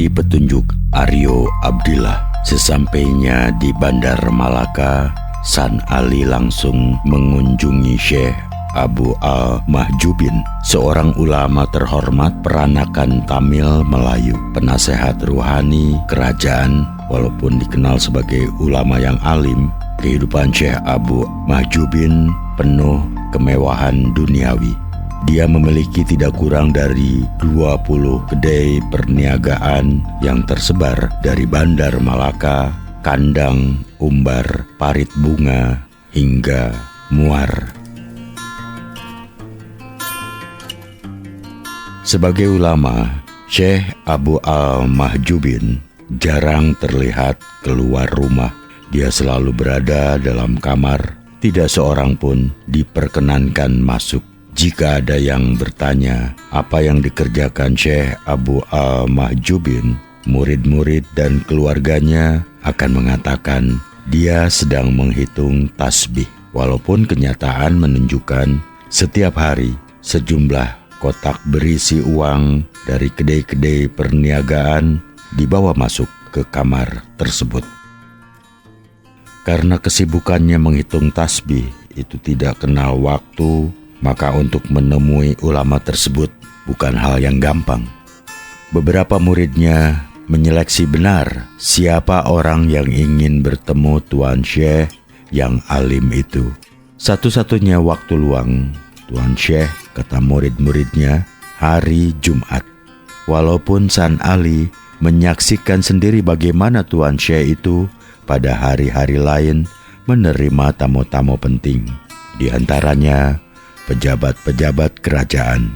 Dari petunjuk Aryo Abdillah, sesampainya di Bandar Malaka, San Ali langsung mengunjungi Syekh Abu Al-Mahjubin, seorang ulama terhormat peranakan Tamil Melayu, penasehat ruhani kerajaan. Walaupun dikenal sebagai ulama yang alim, kehidupan Syekh Abu Mahjubin penuh kemewahan duniawi. Dia memiliki tidak kurang dari 20 kedai perniagaan yang tersebar dari Bandar Malaka, Kandang, Umbar, Parit Bunga, hingga Muar. Sebagai ulama, Syekh Abu Al-Mahjubin jarang terlihat keluar rumah. Dia selalu berada dalam kamar, tidak seorang pun diperkenankan masuk. Jika ada yang bertanya apa yang dikerjakan Syekh Abu Al-Mahjubin, murid-murid dan keluarganya akan mengatakan dia sedang menghitung tasbih. Walaupun kenyataan menunjukkan setiap hari sejumlah kotak berisi uang dari kedai-kedai perniagaan dibawa masuk ke kamar tersebut. Karena kesibukannya menghitung tasbih itu tidak kenal waktu, maka untuk menemui ulama tersebut bukan hal yang gampang. Beberapa muridnya menyeleksi benar siapa orang yang ingin bertemu Tuan Syekh yang alim itu. Satu-satunya waktu luang Tuan Syekh, kata murid-muridnya, hari Jumat. Walaupun San Ali menyaksikan sendiri bagaimana Tuan Syekh itu pada hari-hari lain menerima tamu-tamu penting, di antaranya pejabat-pejabat kerajaan.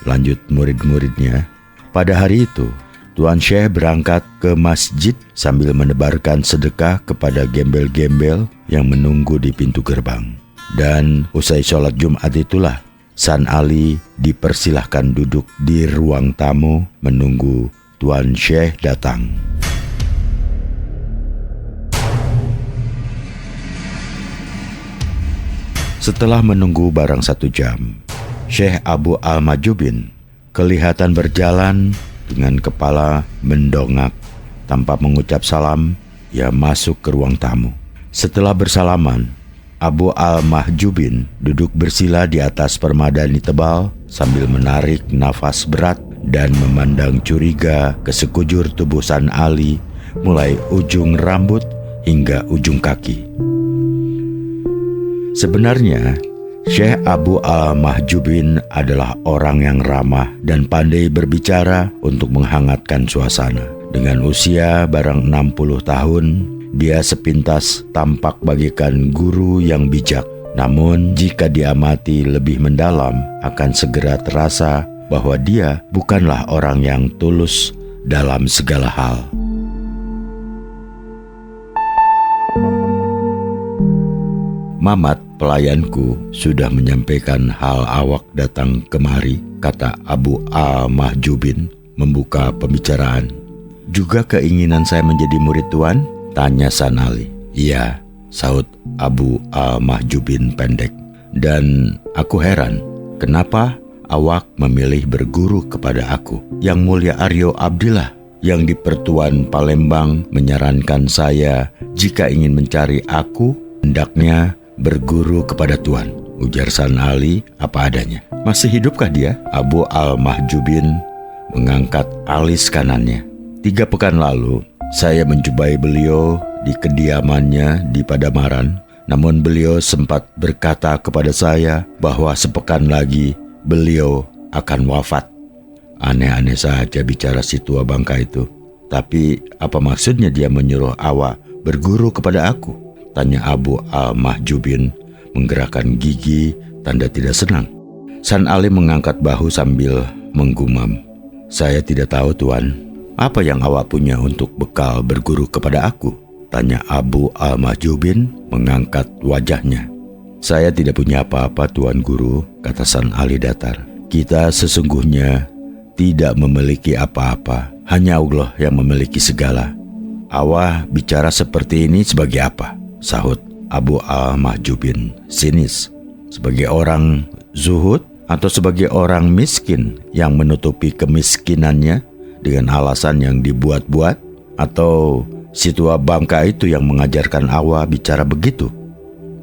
Lanjut murid-muridnya, pada hari itu Tuan Syekh berangkat ke masjid sambil menebarkan sedekah kepada gembel-gembel yang menunggu di pintu gerbang. Dan usai sholat Jumat itulah San Ali dipersilahkan duduk di ruang tamu menunggu Tuan Syekh datang. Setelah menunggu barang 1 jam, Syekh Abu Al-Mahjubin kelihatan berjalan dengan kepala mendongak. Tanpa mengucap salam, ia masuk ke ruang tamu. Setelah bersalaman, Abu Al-Mahjubin duduk bersila di atas permadani tebal sambil menarik nafas berat dan memandang curiga ke sekujur tubuh San Ali, mulai ujung rambut hingga ujung kaki. Sebenarnya, Syekh Abu Al-Mahjubin adalah orang yang ramah dan pandai berbicara untuk menghangatkan suasana. Dengan usia barang 60 tahun, dia sepintas tampak bagaikan guru yang bijak. Namun, jika diamati lebih mendalam, akan segera terasa bahwa dia bukanlah orang yang tulus dalam segala hal. Mamat, pelayanku, sudah menyampaikan hal awak datang kemari, kata Abu Al-Mahjubin membuka pembicaraan. Juga keinginan saya menjadi murid Tuan? Tanya San Ali. Iya, sahut Abu Al-Mahjubin pendek. Dan aku heran, kenapa awak memilih berguru kepada aku? Yang Mulia Aryo Abdillah yang di Pertuan Palembang menyarankan saya jika ingin mencari aku, hendaknya berguru kepada Tuan, ujar San Ali apa adanya. Masih hidupkah dia? Abu Al-Mahjubin mengangkat alis kanannya. 3 pekan lalu, saya menjumpai beliau di kediamannya di Padamaran. Namun beliau sempat berkata kepada saya bahwa sepekan lagi beliau akan wafat. Aneh-aneh saja bicara si tua bangka itu. Tapi apa maksudnya dia menyuruh awak berguru kepada aku? Tanya Abu Al-Mahjubin menggerakkan gigi tanda tidak senang. San Ali mengangkat bahu sambil menggumam. Saya tidak tahu Tuan, apa yang awak punya untuk bekal berguru kepada aku? Tanya Abu Al-Mahjubin mengangkat wajahnya. Saya tidak punya apa-apa Tuan Guru, kata San Ali datar. Kita sesungguhnya tidak memiliki apa-apa, hanya Allah yang memiliki segala. Awak bicara seperti ini sebagai apa? Sahut Abu Al-Mahjubin sinis. Sebagai orang zuhud atau sebagai orang miskin yang menutupi kemiskinannya dengan alasan yang dibuat-buat? Atau si tua bangka itu yang mengajarkan Awa bicara begitu?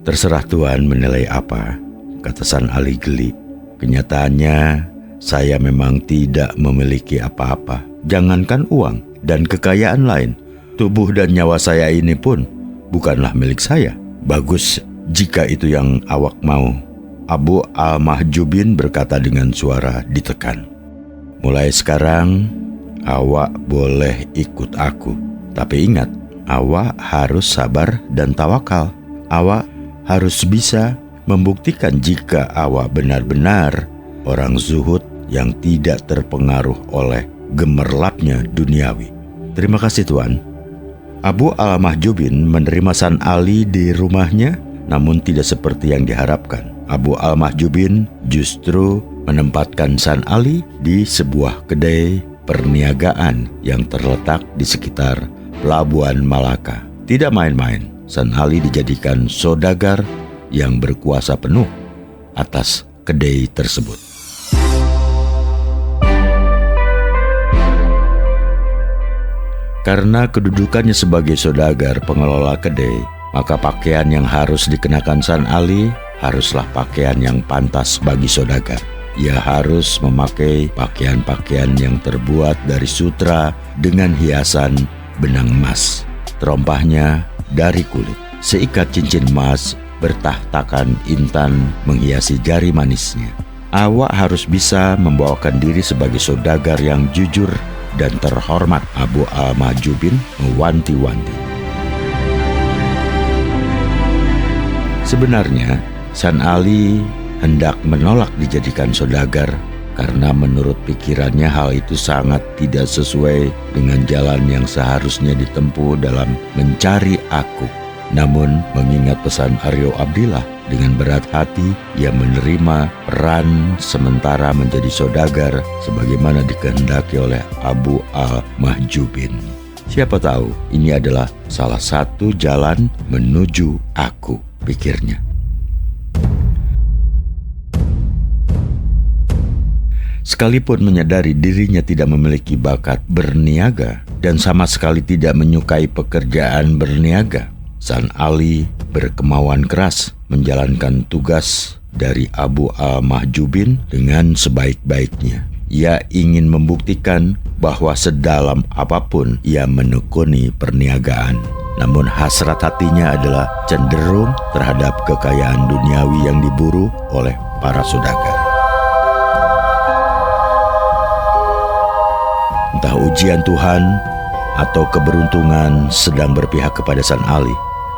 Terserah Tuan menilai apa, kata San Ali geli. Kenyataannya saya memang tidak memiliki apa-apa. Jangankan uang dan kekayaan lain, tubuh dan nyawa saya ini pun bukanlah milik saya. Bagus jika itu yang awak mau, Abu Al-Mahjubin berkata dengan suara ditekan. Mulai sekarang awak boleh ikut aku. Tapi ingat, awak harus sabar dan tawakal. Awak harus bisa membuktikan jika awak benar-benar orang zuhud yang tidak terpengaruh oleh gemerlapnya duniawi. Terima kasih Tuan. Abu Al-Mahjubin menerima San Ali di rumahnya, namun tidak seperti yang diharapkan. Abu Al-Mahjubin justru menempatkan San Ali di sebuah kedai perniagaan yang terletak di sekitar Pelabuhan Malaka. Tidak main-main, San Ali dijadikan saudagar yang berkuasa penuh atas kedai tersebut. Karena kedudukannya sebagai saudagar pengelola kedai, maka pakaian yang harus dikenakan San Ali haruslah pakaian yang pantas bagi saudagar. Ia harus memakai pakaian-pakaian yang terbuat dari sutra dengan hiasan benang emas. Terompahnya dari kulit. Seikat cincin emas bertahtakan intan menghiasi jari manisnya. Awak harus bisa membawakan diri sebagai saudagar yang jujur dan terhormat, Abu Al-Mahjubin mewanti-wanti. Sebenarnya, San Ali hendak menolak dijadikan saudagar karena menurut pikirannya hal itu sangat tidak sesuai dengan jalan yang seharusnya ditempuh dalam mencari aku. Namun mengingat pesan Aryo Abdillah, dengan berat hati ia menerima peran sementara menjadi saudagar sebagaimana dikehendaki oleh Abu Al-Mahjubin. Siapa tahu ini adalah salah satu jalan menuju aku, pikirnya. Sekalipun menyadari dirinya tidak memiliki bakat berniaga dan sama sekali tidak menyukai pekerjaan berniaga, San Ali berkemauan keras menjalankan tugas dari Abu Al-Mahjubin dengan sebaik-baiknya. Ia ingin membuktikan bahwa sedalam apapun ia menekuni perniagaan, namun hasrat hatinya adalah cenderung terhadap kekayaan duniawi yang diburu oleh para saudagar. Entah ujian Tuhan atau keberuntungan sedang berpihak kepada San Ali.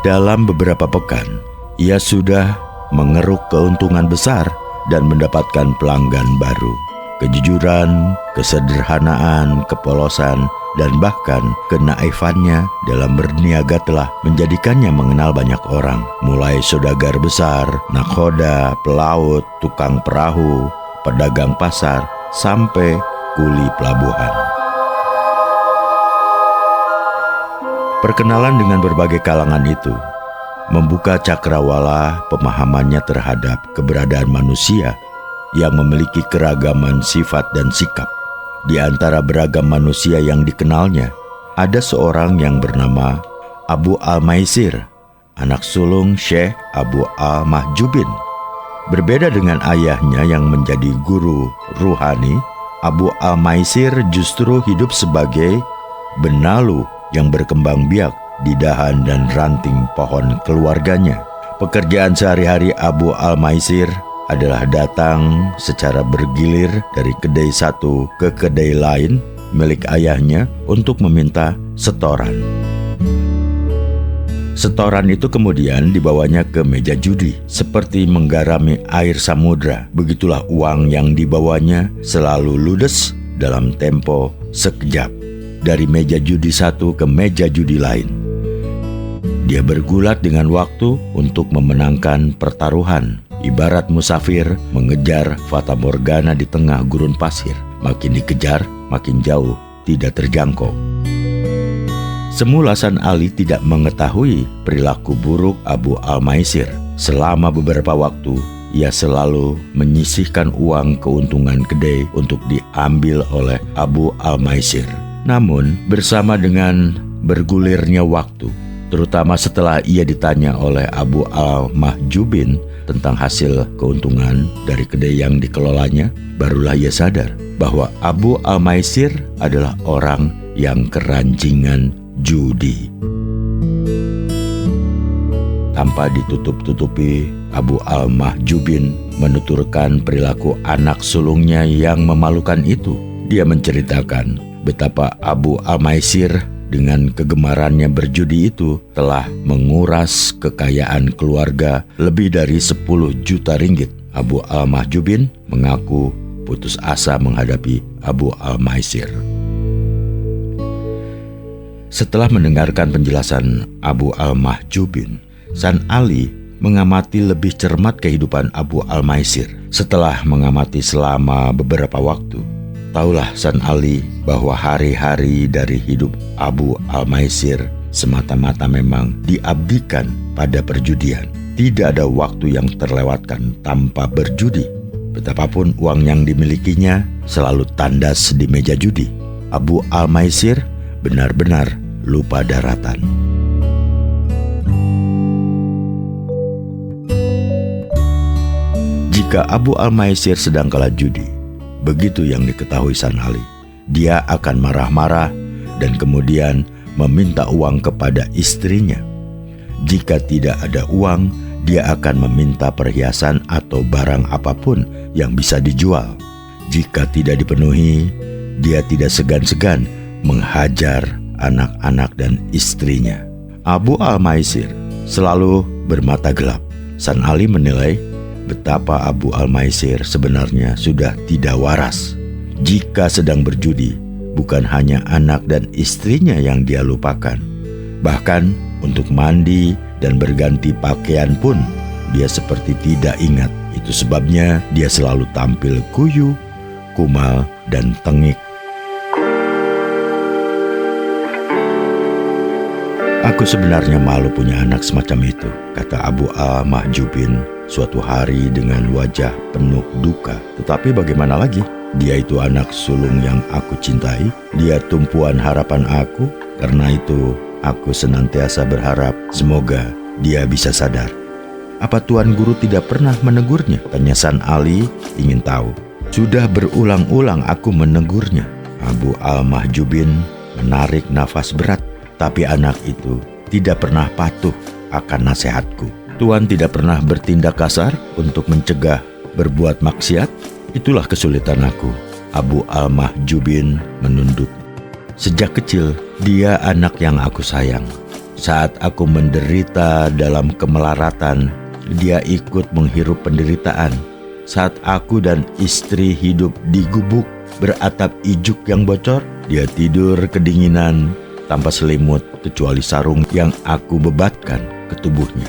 Dalam beberapa pekan, ia sudah mengeruk keuntungan besar dan mendapatkan pelanggan baru. Kejujuran, kesederhanaan, kepolosan, dan bahkan kenaifannya dalam berniaga telah menjadikannya mengenal banyak orang, mulai saudagar besar, nakhoda, pelaut, tukang perahu, pedagang pasar, sampai kuli pelabuhan. Perkenalan dengan berbagai kalangan itu membuka cakrawala pemahamannya terhadap keberadaan manusia yang memiliki keragaman sifat dan sikap. Di antara beragam manusia yang dikenalnya, ada seorang yang bernama Abu Al-Maisir, anak sulung Syekh Abu Al-Mahjubin. Berbeda dengan ayahnya yang menjadi guru ruhani, Abu Al-Maisir justru hidup sebagai benalu yang berkembang biak di dahan dan ranting pohon keluarganya. Pekerjaan sehari-hari Abu Al-Maisir adalah datang secara bergilir dari kedai satu ke kedai lain milik ayahnya untuk meminta setoran. Setoran itu kemudian dibawanya ke meja judi, seperti menggarami air samudra. Begitulah uang yang dibawanya selalu ludes dalam tempo sekejap, dari meja judi satu ke meja judi lain. Dia bergulat dengan waktu untuk memenangkan pertaruhan, ibarat musafir mengejar fata morgana di tengah gurun pasir. Makin dikejar, makin jauh, tidak terjangkau. Semula San Ali tidak mengetahui perilaku buruk Abu Al-Maisir. Selama beberapa waktu, ia selalu menyisihkan uang keuntungan kedai untuk diambil oleh Abu Al-Maisir. Namun bersama dengan bergulirnya waktu, terutama setelah ia ditanya oleh Abu Al-Mahjubin tentang hasil keuntungan dari kedai yang dikelolanya, barulah ia sadar bahwa Abu Al-Maisir adalah orang yang keranjingan judi. Tanpa ditutup-tutupi, Abu Al-Mahjubin menuturkan perilaku anak sulungnya yang memalukan itu. Dia menceritakan betapa Abu Al-Maisir dengan kegemarannya berjudi itu telah menguras kekayaan keluarga lebih dari 10 juta ringgit. Abu Al-Mahjubin mengaku putus asa menghadapi Abu Al-Maisir. Setelah mendengarkan penjelasan Abu Al-Mahjubin, San Ali mengamati lebih cermat kehidupan Abu Al-Maisir. Setelah mengamati selama beberapa waktu, tahulah San Ali bahwa hari-hari dari hidup Abu Al-Maisir semata-mata memang diabdikan pada perjudian. Tidak ada waktu yang terlewatkan tanpa berjudi. Betapapun uang yang dimilikinya selalu tandas di meja judi. Abu Al-Maisir benar-benar lupa daratan. Jika Abu Al-Maisir sedang kalah judi, begitu yang diketahui San Ali, dia akan marah-marah dan kemudian meminta uang kepada istrinya. Jika tidak ada uang, dia akan meminta perhiasan atau barang apapun yang bisa dijual. Jika tidak dipenuhi, dia tidak segan-segan menghajar anak-anak dan istrinya. Abu Al-Maisir selalu bermata gelap. San Ali menilai betapa Abu Al-Maisir sebenarnya sudah tidak waras. Jika sedang berjudi, bukan hanya anak dan istrinya yang dia lupakan. Bahkan untuk mandi dan berganti pakaian pun dia seperti tidak ingat. Itu sebabnya dia selalu tampil kuyu, kumal, dan tengik. Aku sebenarnya malu punya anak semacam itu, kata Abu Al-Mahjubin suatu hari dengan wajah penuh duka. Tetapi bagaimana lagi? Dia itu anak sulung yang aku cintai. Dia tumpuan harapan aku. Karena itu aku senantiasa berharap semoga dia bisa sadar. Apa Tuan Guru tidak pernah menegurnya? Tanya San Ali ingin tahu. Sudah berulang-ulang aku menegurnya. Abu Al-Mahjubin menarik nafas berat. Tapi anak itu tidak pernah patuh akan nasihatku. Tuan tidak pernah bertindak kasar untuk mencegah berbuat maksiat. Itulah kesulitan aku. Abu Al-Mahjubin menunduk. Sejak kecil, dia anak yang aku sayang. Saat aku menderita dalam kemelaratan, dia ikut menghirup penderitaan. Saat aku dan istri hidup di gubuk beratap ijuk yang bocor, dia tidur kedinginan tanpa selimut kecuali sarung yang aku bebatkan ke tubuhnya.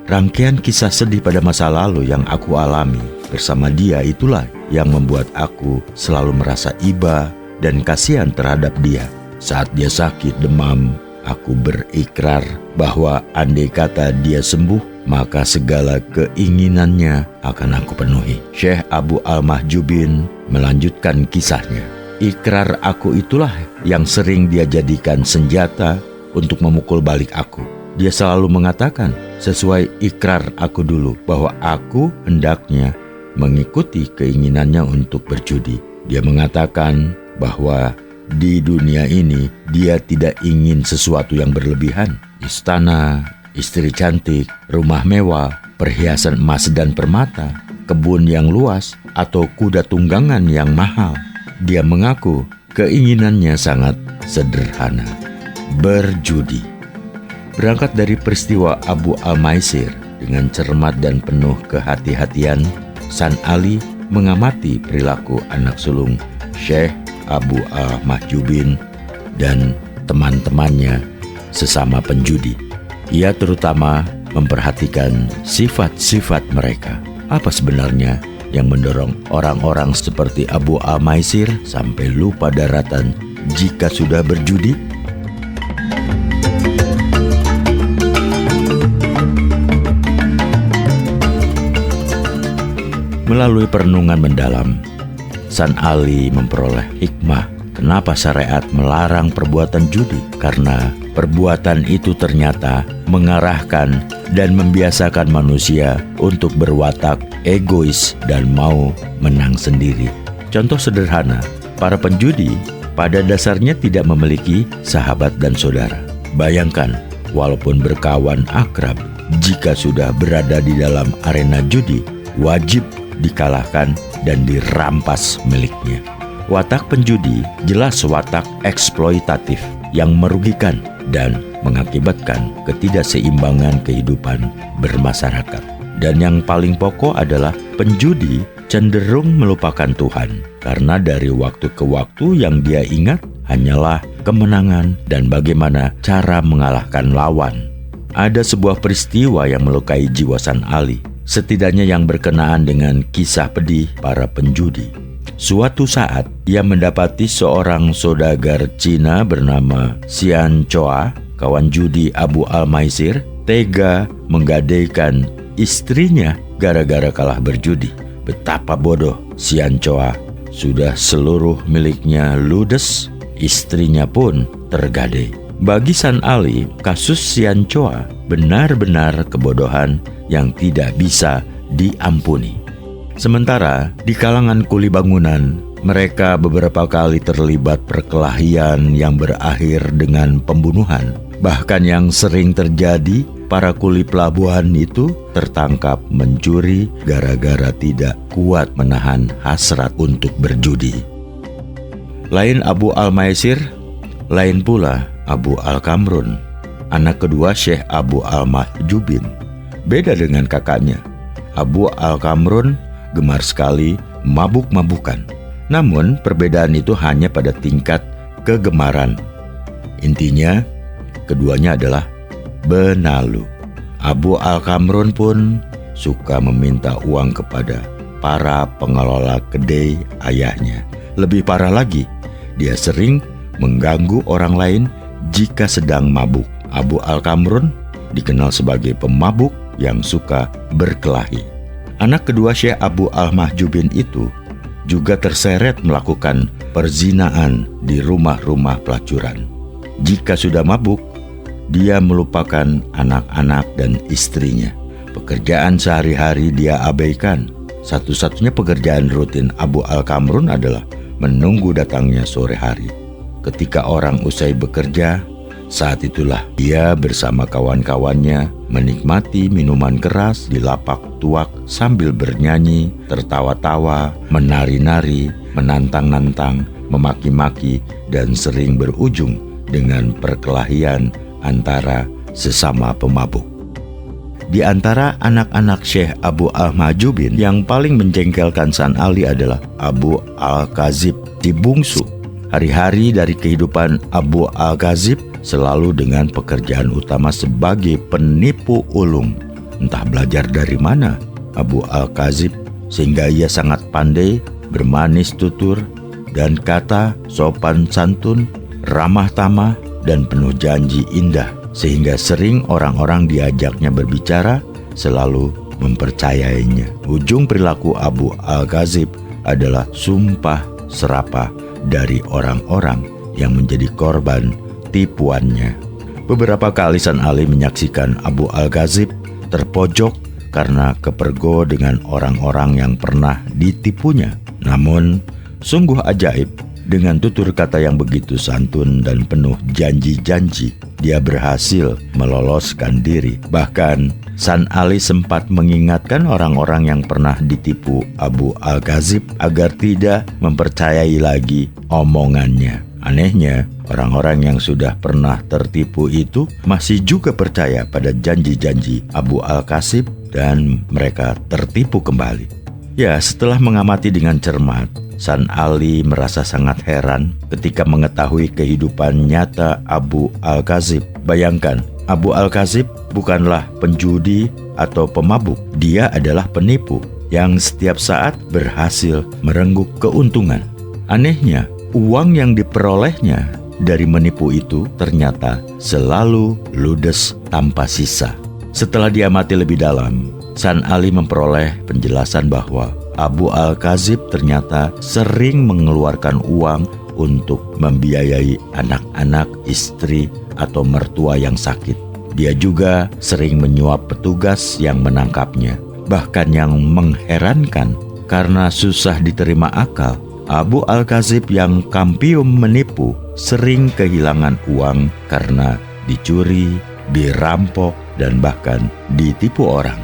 Rangkaian kisah sedih pada masa lalu yang aku alami bersama dia itulah yang membuat aku selalu merasa iba dan kasihan terhadap dia. Saat dia sakit demam, aku berikrar bahwa andai kata dia sembuh, maka segala keinginannya akan aku penuhi. Syekh Abu Al-Mahjubin melanjutkan kisahnya. Ikrar aku itulah yang sering dia jadikan senjata untuk memukul balik aku. Dia selalu mengatakan, sesuai ikrar aku dulu, bahwa aku hendaknya mengikuti keinginannya untuk berjudi. Dia mengatakan bahwa di dunia ini dia tidak ingin sesuatu yang berlebihan. Istana, istri cantik, rumah mewah, perhiasan emas dan permata, kebun yang luas, atau kuda tunggangan yang mahal. Dia mengaku keinginannya sangat sederhana, berjudi. Berangkat dari peristiwa Abu Al-Maisir dengan cermat dan penuh kehati-hatian, San Ali mengamati perilaku anak sulung Syekh Abu Al-Mahjubin dan teman-temannya sesama penjudi. Ia terutama memperhatikan sifat-sifat mereka. Apa sebenarnya yang mendorong orang-orang seperti Abu Al-Maisir sampai lupa daratan jika sudah berjudi? Melalui perenungan mendalam, San Ali memperoleh hikmah kenapa syariat melarang perbuatan judi, karena perbuatan itu ternyata mengarahkan dan membiasakan manusia untuk berwatak egois dan mau menang sendiri. Contoh sederhana, para penjudi pada dasarnya tidak memiliki sahabat dan saudara. Bayangkan, walaupun berkawan akrab, jika sudah berada di dalam arena judi, wajib dikalahkan dan dirampas miliknya. Watak penjudi jelas watak eksploitatif yang merugikan dan mengakibatkan ketidakseimbangan kehidupan bermasyarakat. Dan yang paling pokok adalah penjudi cenderung melupakan Tuhan, karena dari waktu ke waktu yang dia ingat hanyalah kemenangan dan bagaimana cara mengalahkan lawan. Ada sebuah peristiwa yang melukai jiwa San Ali, setidaknya yang berkenaan dengan kisah pedih para penjudi. Suatu saat, ia mendapati seorang saudagar Cina bernama Xian Choa, kawan judi Abu Al-Maisir, tega menggadaikan istrinya gara-gara kalah berjudi. Betapa bodoh Xian Choa, sudah seluruh miliknya ludes, istrinya pun tergadai. Bagi San Ali, kasus Xian Choa benar-benar kebodohan yang tidak bisa diampuni. Sementara di kalangan kuli bangunan, mereka beberapa kali terlibat perkelahian yang berakhir dengan pembunuhan. Bahkan yang sering terjadi, para kuli pelabuhan itu tertangkap mencuri gara-gara tidak kuat menahan hasrat untuk berjudi. Lain Abu Al-Maisir, lain pula Abu Al-Kamrun, anak kedua Syekh Abu Al-Mahjubin. Beda dengan kakaknya, Abu Al-Kamrun gemar sekali mabuk-mabukan. Namun perbedaan itu hanya pada tingkat kegemaran. Intinya, keduanya adalah benalu. Abu Al-Kamrun pun suka meminta uang kepada para pengelola kedai ayahnya. Lebih parah lagi, dia sering mengganggu orang lain jika sedang mabuk. Abu Al-Kamrun dikenal sebagai pemabuk yang suka berkelahi. Anak kedua Syekh Abu Al-Mahjubin itu juga terseret melakukan perzinaan di rumah-rumah pelacuran. Jika sudah mabuk, dia melupakan anak-anak dan istrinya. Pekerjaan sehari-hari dia abaikan. Satu-satunya pekerjaan rutin Abu Al-Kamrun adalah menunggu datangnya sore hari. Ketika orang usai bekerja, saat itulah dia bersama kawan-kawannya menikmati minuman keras di lapak tuak sambil bernyanyi, tertawa-tawa, menari-nari, menantang-nantang, memaki-maki, dan sering berujung dengan perkelahian antara sesama pemabuk. Di antara anak-anak Syekh Abu Al-Mahjubin yang paling menjengkelkan San Ali adalah Abu Al-Kazib, si bungsu. Hari-hari dari kehidupan Abu Al-Kazib selalu dengan pekerjaan utama sebagai penipu ulung. Entah belajar dari mana Abu Al-Kazib sehingga ia sangat pandai bermanis tutur dan kata, sopan santun, ramah tamah, dan penuh janji indah, sehingga sering orang-orang diajaknya berbicara selalu mempercayainya. Ujung perilaku Abu Al-Kazib adalah sumpah serapah dari orang-orang yang menjadi korban tipuannya. Beberapa kali San Ali menyaksikan Abu Al-Kazib terpojok karena kepergok dengan orang-orang yang pernah ditipunya. Namun, sungguh ajaib, dengan tutur kata yang begitu santun dan penuh janji-janji, dia berhasil meloloskan diri. Bahkan, San Ali sempat mengingatkan orang-orang yang pernah ditipu Abu Al-Kazib agar tidak mempercayai lagi omongannya. Anehnya, orang-orang yang sudah pernah tertipu itu masih juga percaya pada janji-janji Abu Al-Kazib dan mereka tertipu kembali. Ya, setelah mengamati dengan cermat, San Ali merasa sangat heran ketika mengetahui kehidupan nyata Abu Al-Kazib. Bayangkan, Abu Al-Kazib bukanlah penjudi atau pemabuk. Dia adalah penipu yang setiap saat berhasil merenggut keuntungan. Anehnya, uang yang diperolehnya dari menipu itu ternyata selalu ludes tanpa sisa. Setelah diamati lebih dalam, San Ali memperoleh penjelasan bahwa Abu Al-Kazib ternyata sering mengeluarkan uang untuk membiayai anak-anak, istri, atau mertua yang sakit. Dia juga sering menyuap petugas yang menangkapnya. Bahkan yang mengherankan, karena susah diterima akal, Abu Al-Kazib yang kampium menipu sering kehilangan uang karena dicuri, dirampok, dan bahkan ditipu orang.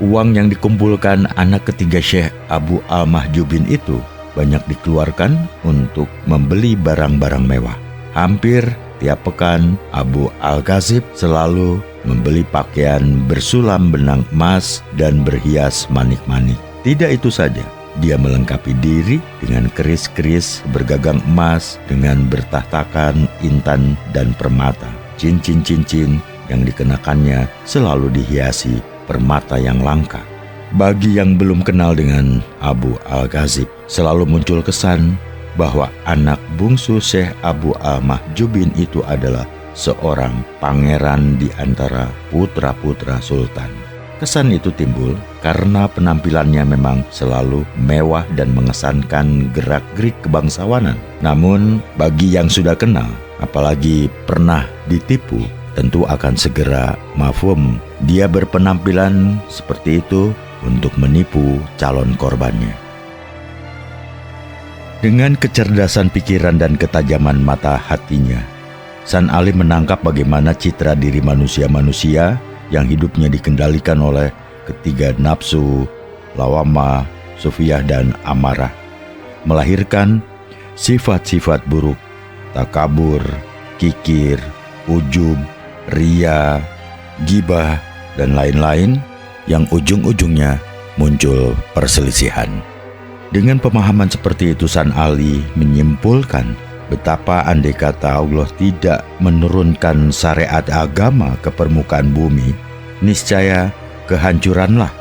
Uang yang dikumpulkan anak ketiga Syekh Abu Al-Mahjubin itu banyak dikeluarkan untuk membeli barang-barang mewah. Hampir tiap pekan Abu Al-Kazib selalu membeli pakaian bersulam benang emas dan berhias manik-manik. Tidak itu saja, dia melengkapi diri dengan keris-keris bergagang emas dengan bertahtakan intan dan permata. Cincin-cincin yang dikenakannya selalu dihiasi permata yang langka. Bagi yang belum kenal dengan Abu Al-Kazib, selalu muncul kesan bahwa anak bungsu Syekh Abu Al-Mahjubin itu adalah seorang pangeran di antara putra-putra sultan. Kesan itu timbul karena penampilannya memang selalu mewah dan mengesankan gerak-gerik kebangsawanan. Namun bagi yang sudah kenal, apalagi pernah ditipu, tentu akan segera mafhum dia berpenampilan seperti itu untuk menipu calon korbannya. Dengan kecerdasan pikiran dan ketajaman mata hatinya, San Ali menangkap bagaimana citra diri manusia-manusia yang hidupnya dikendalikan oleh ketiga nafsu, lawamah, sufiyah, dan amarah, melahirkan sifat-sifat buruk, takabur, kikir, ujub, ria, gibah, dan lain-lain yang ujung-ujungnya muncul perselisihan. Dengan pemahaman seperti itu, San Ali menyimpulkan betapa andai kata Allah tidak menurunkan syariat agama ke permukaan bumi, niscaya kehancuranlah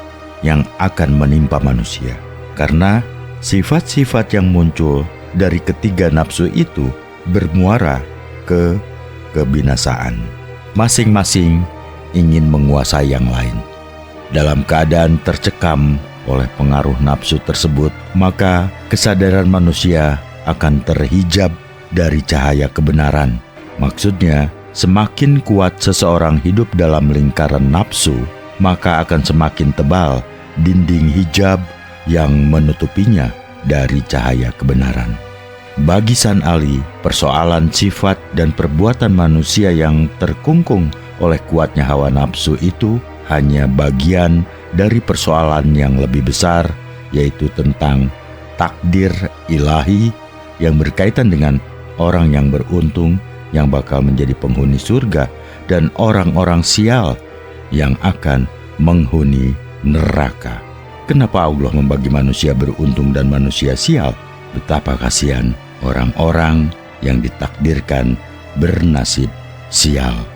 yang akan menimpa manusia. Karena sifat-sifat yang muncul dari ketiga nafsu itu bermuara ke kebinasaan. Masing-masing ingin menguasai yang lain. Dalam keadaan tercekam oleh pengaruh nafsu tersebut, maka kesadaran manusia akan terhijab dari cahaya kebenaran. Maksudnya, semakin kuat seseorang hidup dalam lingkaran nafsu, maka akan semakin tebal dinding hijab yang menutupinya dari cahaya kebenaran. Bagi San Ali, persoalan sifat dan perbuatan manusia yang terkungkung oleh kuatnya hawa nafsu itu hanya bagian dari persoalan yang lebih besar, yaitu tentang takdir ilahi yang berkaitan dengan orang yang beruntung yang bakal menjadi penghuni surga dan orang-orang sial yang akan menghuni neraka. Kenapa Allah membagi manusia beruntung dan manusia sial? Betapa kasihan orang-orang yang ditakdirkan bernasib sial.